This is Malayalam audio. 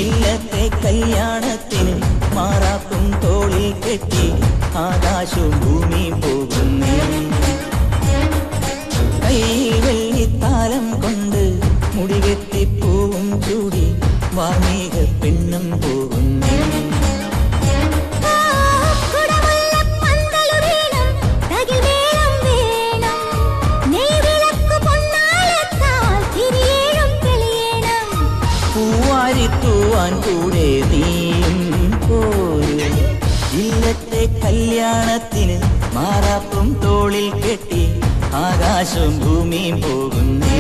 ഇല്ലത്തെ കല്യാണത്തിന് മാറാപ്പും തോളിൽ കെട്ടി ആകാശവും ഭൂമിയും പോകുന്നേ. കയ്യിൽ വെള്ളിത്താലം കൊണ്ട് മുടികെട്ടി പൂവും ചൂടി വാർമീക പെണ്ണും പോകുന്നേ. പൂവാരിത്തൂവാൻ കൂടെ നീയും പോരും. ഇല്ലത്തെ കല്യാണത്തിന് മാറാപ്പും തോളിൽ കെട്ടി ആകാശവും ഭൂമിയും പോകുന്നേ.